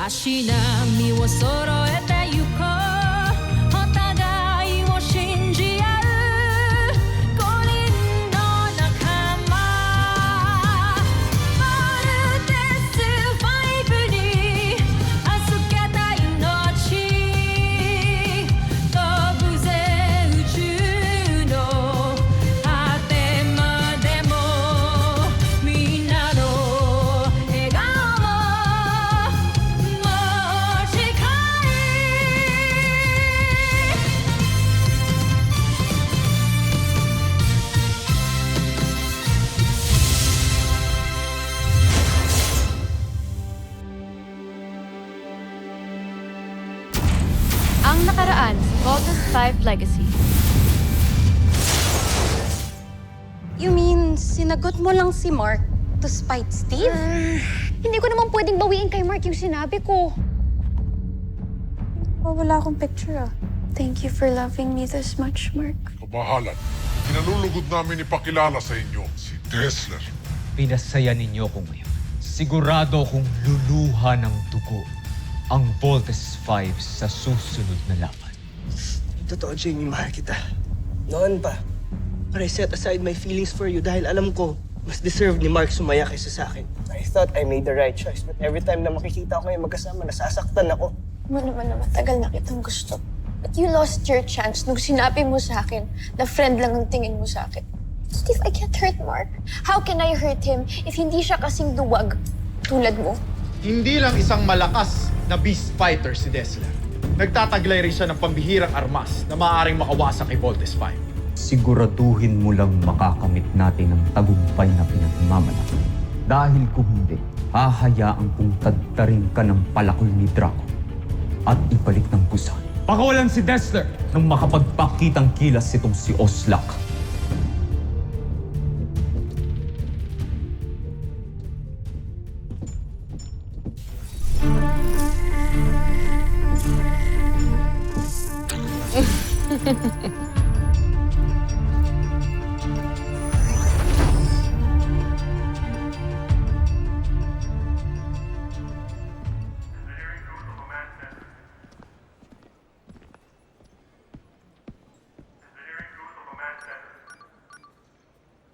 足並みを揃えてゆこうお互いを信じ合う5人の仲間ボルテス5に預けた命飛ぶぜ宇宙の果てまでもみんなの笑顔ももう近いAng nakaraan sa Voltes 5 Legacy. You mean, sinagot mo lang si Mark to spite Steve? Hindi ko naman pwedeng bawiin kay Mark yung sinabi ko. Oh, wala akong picture ah. Thank you for loving me this much, Mark. Kamahalan, kinalulugod namin ipakilala sa inyo si Dessler. Pinasaya ninyo ko ngayon. Sigurado kong luluha ng dugo ang Voltes 5 sa susunod na laban. Totoo, Jamie, mahal kita. Noon pa. But I set aside my feelings for you dahil alam ko, mas deserve ni Mark sumaya kaysa sa akin. I thought I made the right choice, but every time na makikita ko kayo magkasama, nasasaktan ako. Mo naman na matagal na kitang gusto. But you lost your chance nung sinabi mo sa akin na friend lang ang tingin mo sa akin. Steve, I can't hurt Mark. How can I hurt him if hindi siya kasing duwag tulad mo? Hindi lang isang malakas na beast fighter si Dessler. Nagtataglay rin siya ng pambihirang armas na maaaring makawasak kay Voltes 5. Siguraduhin mo lang makakamit natin ang tagumpay na pinagmamalaki. Dahil kung hindi, hahayaan kong tadtarin ka ng palakol ni Draco at ibalik ng pusa. Pakawalan si Dessler nang makapagpakitang kilas itong si Oslak.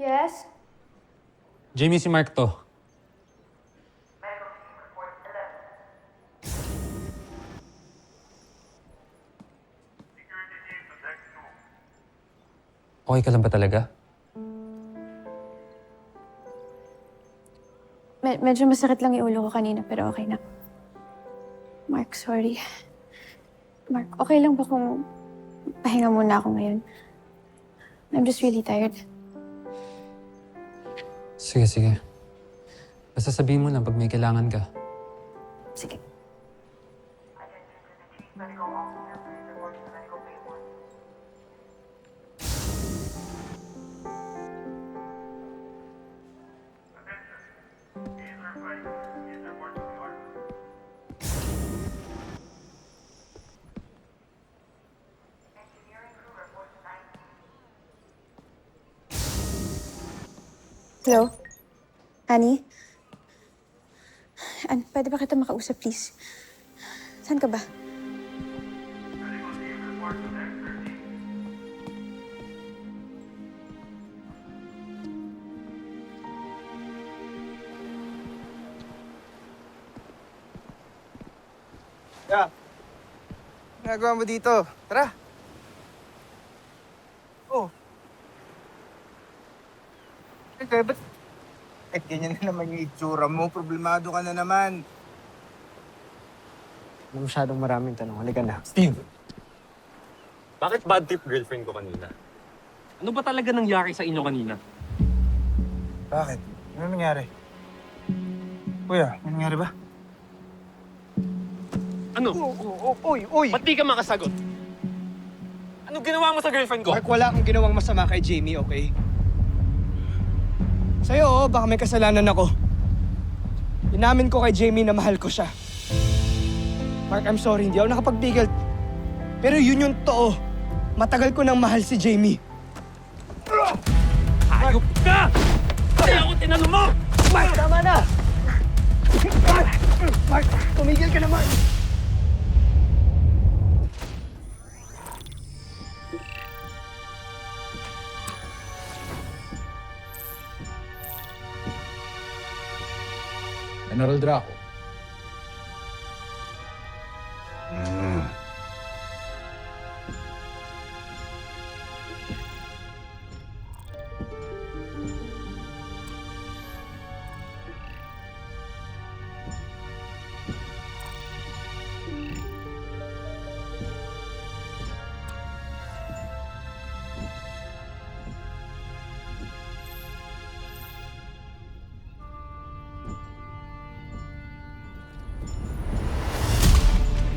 Yes? Jamie, si Mark to. Okay ka lang ba talaga? Medyo masakit lang yung ulo ko kanina, pero okay na. Mark, sorry. Mark, okay lang ba kung pahinga muna ako ngayon? I'm just really tired. Sige, sige. Basta sabihin mo lang pag may kailangan ka. Sige. Hello? Annie? Pwede ba kita makausap, please? Saan ka ba? Yeah. Ginagawa mo dito? Tara. Oh. Okay, ba't ganyan na naman yung itsura mo? Problemado ka na naman. Masyadong maraming tanong. Halika na. Steve! Bakit bad trip girlfriend ko kanina? Ano ba talaga nangyari sa inyo kanina? Bakit? Ano nangyari? Kuya, ano nangyari ba? Ano? Uy! Ba't di ka makasagot? Ano ginawa mo sa girlfriend ko? Mark, wala akong ginawang masama kay Jamie, okay? Sa'yo, baka may kasalanan ako. Inamin ko kay Jamie na mahal ko siya. Mark, I'm sorry, hindi ako nakapagpigil. Pero yun yung totoo. Matagal ko nang mahal si Jamie. Ayop ka! Kaya ako tinanong mo! Mark, tama na! Mark, tumigil ka! ka naman! General Draco.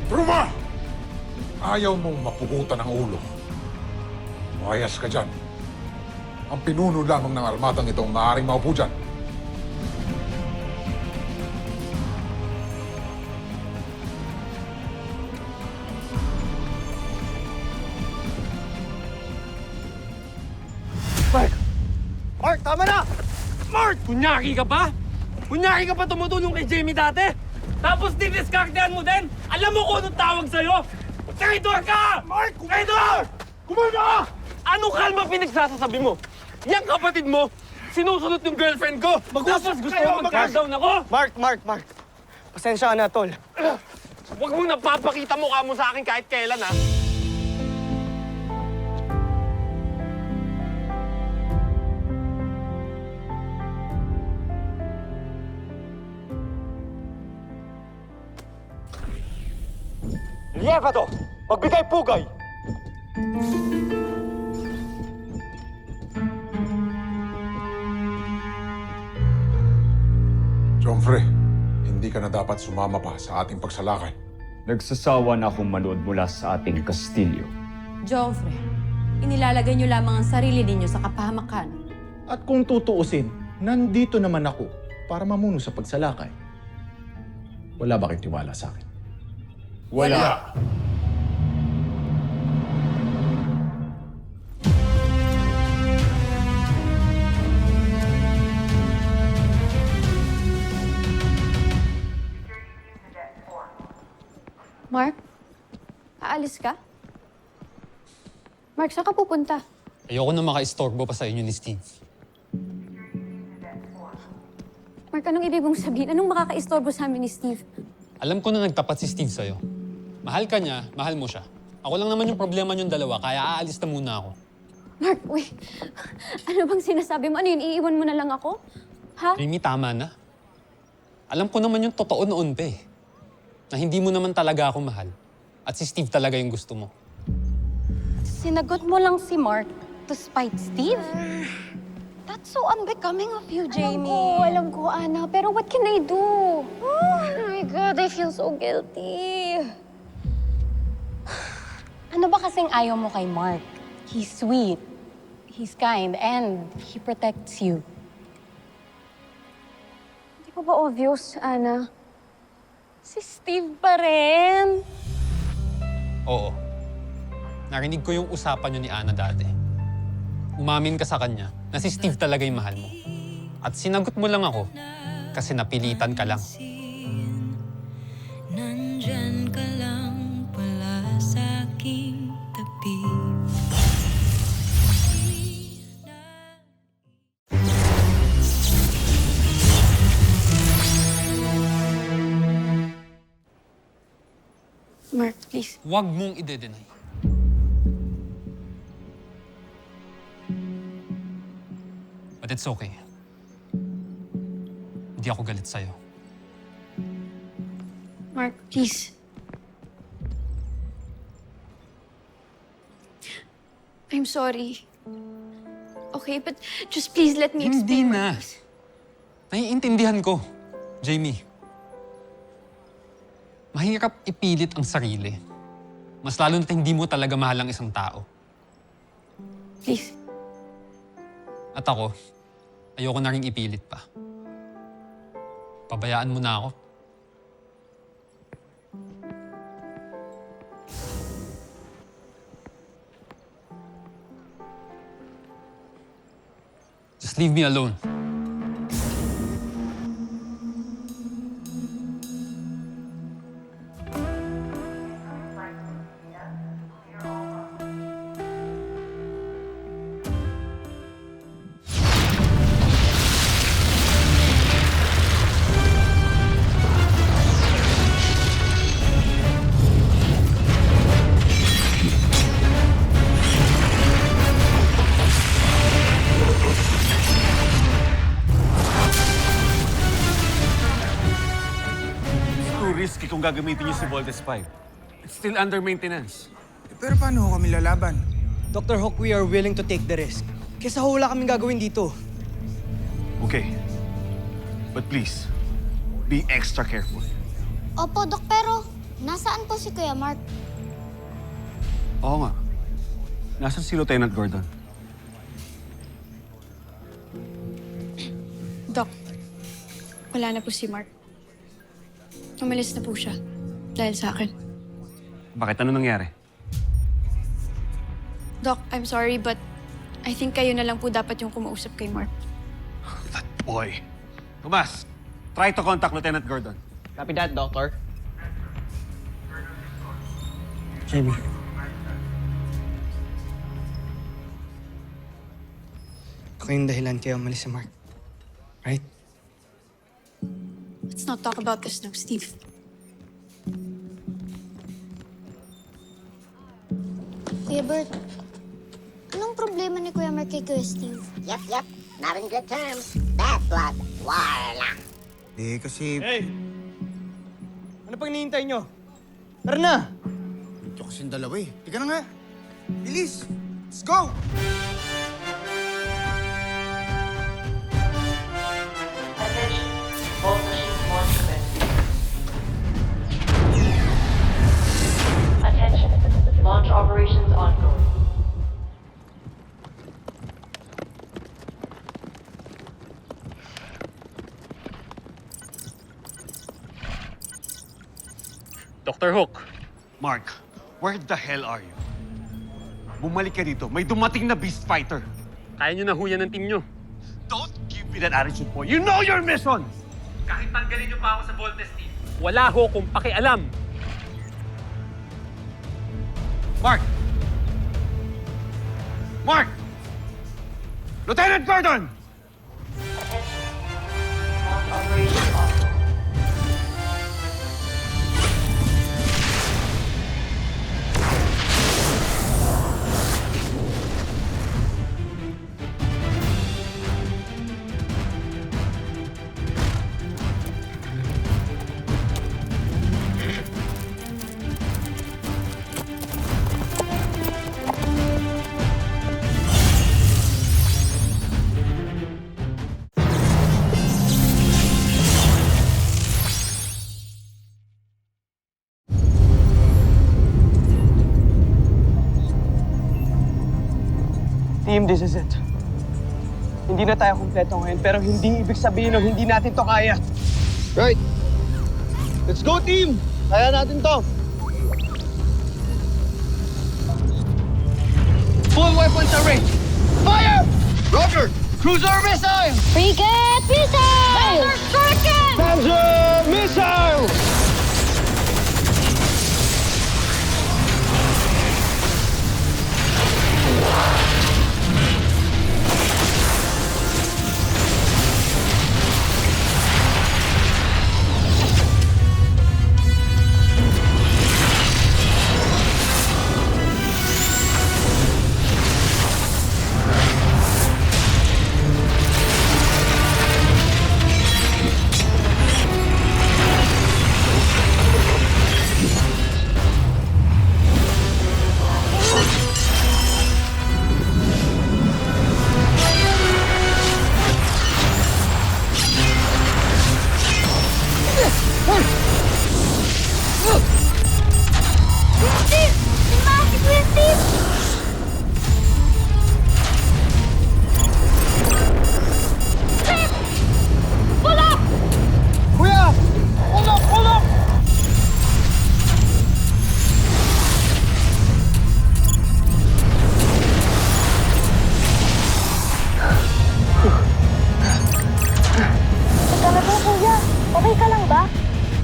Truma! Ayaw mong mapugutan ang ulo. Mayas ka dyan. Ang pinuno lamang ng armatang itong maaaring maupo dyan. Mark! Mark, tama na! Mark! Kunyaki ka pa? Kunyaki ka pa tumutulong kay Jamie dati? Tapos didiskartehan mo din? Alam mo kung anong tawag sa'yo? Traidor ka! Mark! Traidor! Kumalma ka! Anong kalma pinagsasasabi mo? Yang kapatid mo, sinusunod yung girlfriend ko. Tapos gusto mo mag-down ako? Mark! Pasensya ka na, tol. Huwag mong napapakita mukha mo sa akin kahit kailan, ha? Lieva to! Magbigay pugay! Jomfrey, hindi ka na dapat sumama pa sa ating pagsalakay. Nagsasawa na akong manood mula sa ating kastilyo. Joffrey, inilalagay niyo lamang ang sarili ninyo sa kapahamakan. At kung tutuusin, nandito naman ako para mamuno sa pagsalakay. Wala ba kayong tiwala sa akin? Wala! Mark? Aalis ka? Mark, saan ka pupunta? Ayoko na maka-istorbo pa sa inyo ni Steve. Mark, anong ibig mong sabihin? Anong makaka-istorbo sa amin ni Steve? Alam ko na nagtapat si Steve sa'yo. Mahal ka niya, mahal mo siya. Ako lang naman yung problema niyong dalawa, kaya aalis na muna ako. Mark, wait. Ano bang sinasabi mo? Ano yun? Iiwan mo na lang ako? Ha? Jamie, tama na. Alam ko naman yung totoo noon pa eh. Na hindi mo naman talaga ako mahal. At si Steve talaga yung gusto mo. Sinagot mo lang si Mark to spite Steve? That's so unbecoming of you, Jamie. Alam ko, Ana. Pero what can I do? Oh my God, I feel so guilty. Ano ba kasing ayaw mo kay Mark? He's sweet, he's kind, and he protects you. Hindi ko ba obvious, Ana? Si Steve pa rin. Oo. Narinig ko yung usapan niyo ni Ana dati. Umamin ka sa kanya na si Steve talaga yung mahal mo. At sinagot mo lang ako kasi napilitan ka lang. Nandyan ka lang pala sa aking tabi. Mark, please. Huwag mong ide-deny. But it's okay. Hindi ako galit sa'yo. Mark, please. I'm sorry. Okay, but just please let me Hindi explain. na. Mark, please. Naiintindihan ko, Jamie. Mahirap ipilit ang sarili. Mas lalo na't hindi mo talaga mahal ang isang tao. Please. At ako, ayoko na rin ipilit pa. Pabayaan mo na ako. Just leave me alone. risky kung gagamitin niyo si Voltes 5. It's still under maintenance. Pero paano ho kami lalaban? Dr. Hook, we are willing to take the risk. Kesa ho wala kaming gagawin dito. Okay. But please, be extra careful. Opo, Dok, pero nasaan po si Kuya Mark? Oo nga. Nasaan si Lieutenant Gordon? Doc, wala na po si Mark. Umalis na po siya. Dahil sa akin. Bakit? Ano nangyari? Doc, I'm sorry but I think kayo na lang po dapat yung kumausap kay Mark. That boy. Tomas, try to contact Lieutenant Gordon. Copy that, Doctor. Jamie. Ako yung dahilan kaya umalis si Mark. Right? Let's not talk about this now, Steve. Kuya Bert, anong problema ni Kuya Mark kay Kuya Steve? Yep. Not in good terms. Bad blood. War lang. Kasi... Hey! Ano pang hinihintay nyo? Tara na! Dito kasing dalawa eh. Tika na nga. Bilis! Let's go! Attention, launch operations ongoing. Dr. Hook, Mark, where the hell are you? Bumalik ka dito. May dumating na beast fighter. kaya nyo na huyan ng team nyo. Don't give me that attitude, boy. You know your mission! Kahit tanggalin niyo pa ako sa Voltes team. Wala ho kung pakialam. Mark! Mark! Lieutenant Gordon! Launch operations ongoing. Team, this is it. Hindi na tayo kumpleto ngayon, pero hindi ibig sabihin na hindi natin to kaya. Right. Let's go, team! Kaya natin to. Full weapons are ready. Fire! Roger! Cruiser missile! Frigate missile! Panzer missile!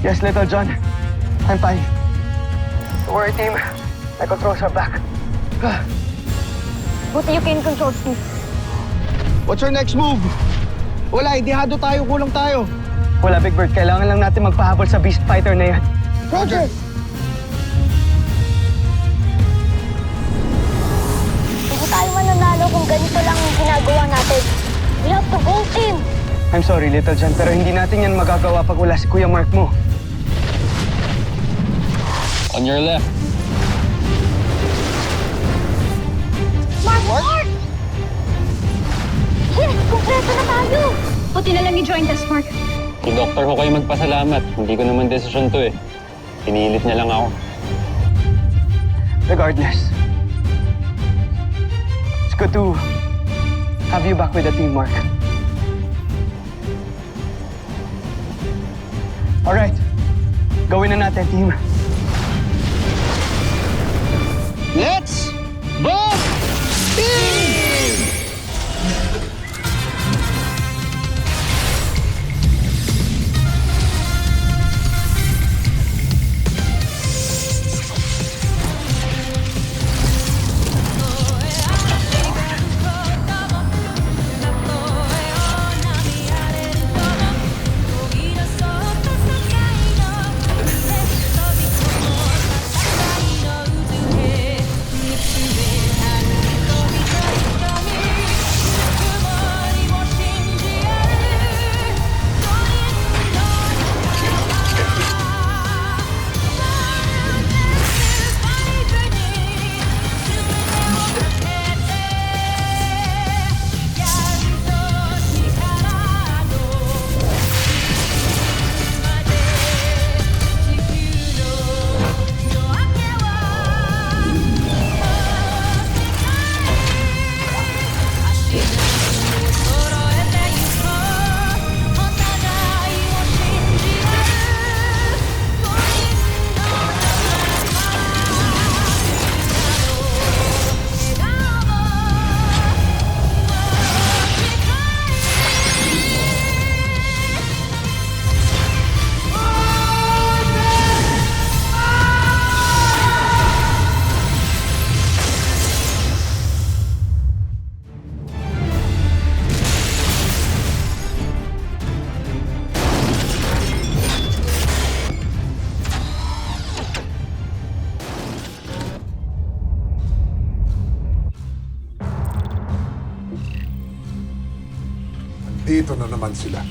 Yes, Little John. I'm fine. Don't worry, team. My controls are back. Buti you can control Steve. What's our next move? Wala, idihado tayo, kulang tayo. Wala, Big Bird. Kailangan lang natin magpahabol sa beast fighter na yan. Roger! Hindi tayo mananalo kung ganito lang ang ginagawa natin. We have to go, team! I'm sorry, Little John, pero hindi natin yan magagawa pag wala si Kuya Mark mo. On your left. Mark! Yes! Kumpleto na tayo! Buti na lang i-join us, Mark. Kay Doktor ko kayo magpasalamat. Hindi ko naman desisyon to eh. Pinilit niya lang ako. Regardless, it's good to have you back with the team, Mark. Alright, gawin na natin, team. Let's both team! Dito na naman sila.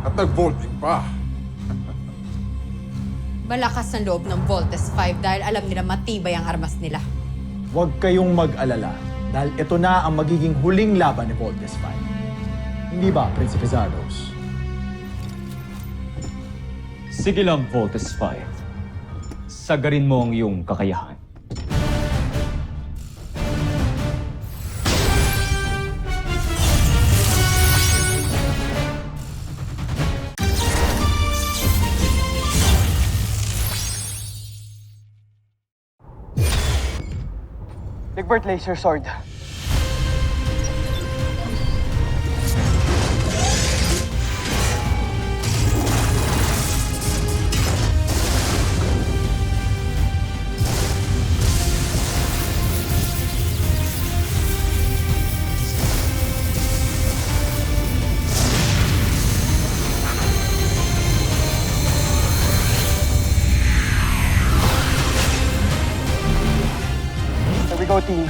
At nag-vaulting pa. Malakas ang loob ng Voltes 5 dahil alam nila matibay ang armas nila. Huwag kayong mag-alala dahil ito na ang magiging huling laban ni Voltes 5. Hindi ba, Prinsipe Zardos? Sige lang, Voltes 5. Sagarin mo ang iyong kakayahan. Egbert Laser Sword. Go team.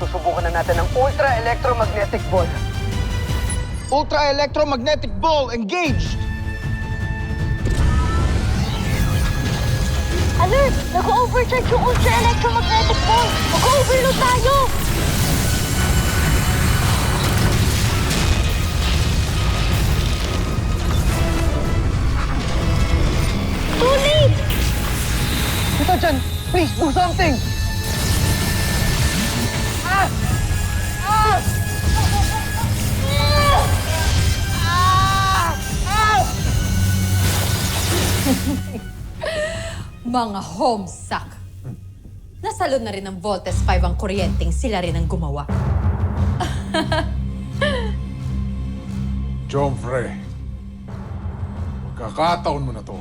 Susubukan na natin ang Ultra Electromagnetic Ball. Ultra Electromagnetic Ball engaged! Alert! Nag-overcharge yung Ultra Electromagnetic Ball! Mag-overload tayo! Too late! Ito dyan! Please, do something! Mga homesuck! Nasalod na rin ng Voltes 5 ang kuryenteng sila rin ang gumawa. John Frey, magkakataon mo na to.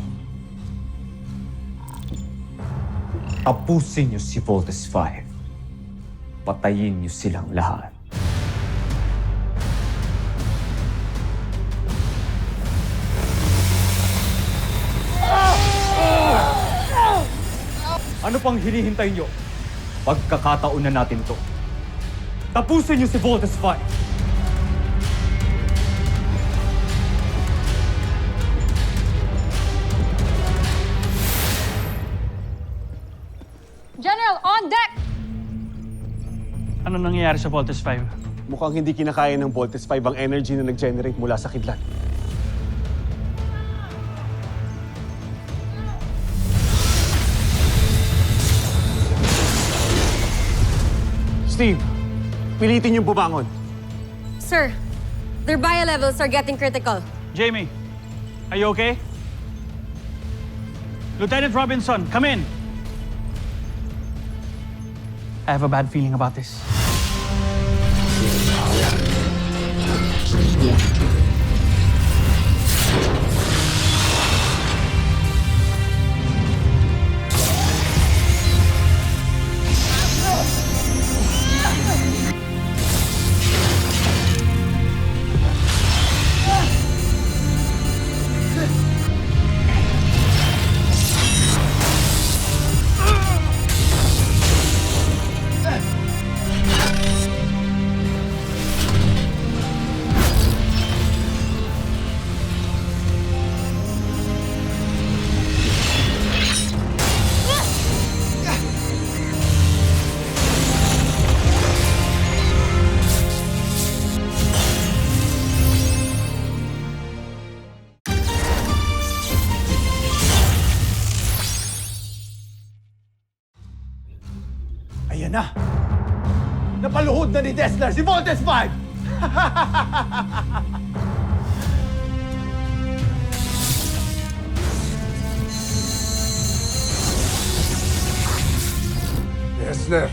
Tapusin niyo si Voltes 5. Patayin niyo silang lahat. Ano pang hinihintay niyo? Pagkakataon na natin to. Tapusin niyo si Voltes 5! Ano nangyayari sa Voltes 5? Mukhang hindi kinakaya ng Voltes 5 ang energy na nag-generate mula sa kidlat. Steve, pilitin yung bumangon. Sir, their bio levels are getting critical. Jamie, are you okay? Lieutenant Robinson, come in. I have a bad feeling about this. Ayan na! Napaluhod na ni Dessler si Voltes 5! Dessler,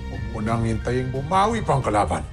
huwag mo nang hintayin bumawi pa ang kalaban.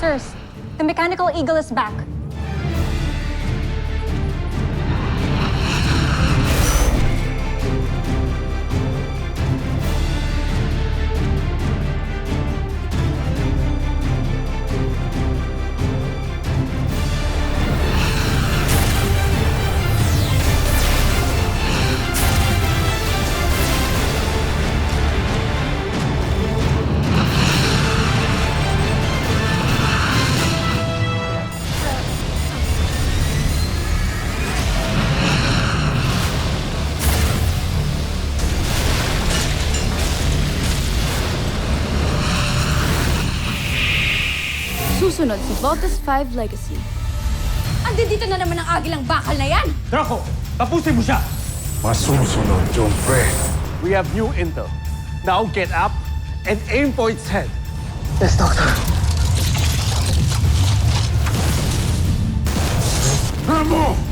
Sirs, the mechanical eagle is back. Susunod si Voltes 5 Legacy. Andi dito na naman ang agilang bakal na yan! Draco, tapusin mo siya! Masusunod, John Frey. We have new intel. Now get up and aim for its head. Yes, Doctor. Ramo!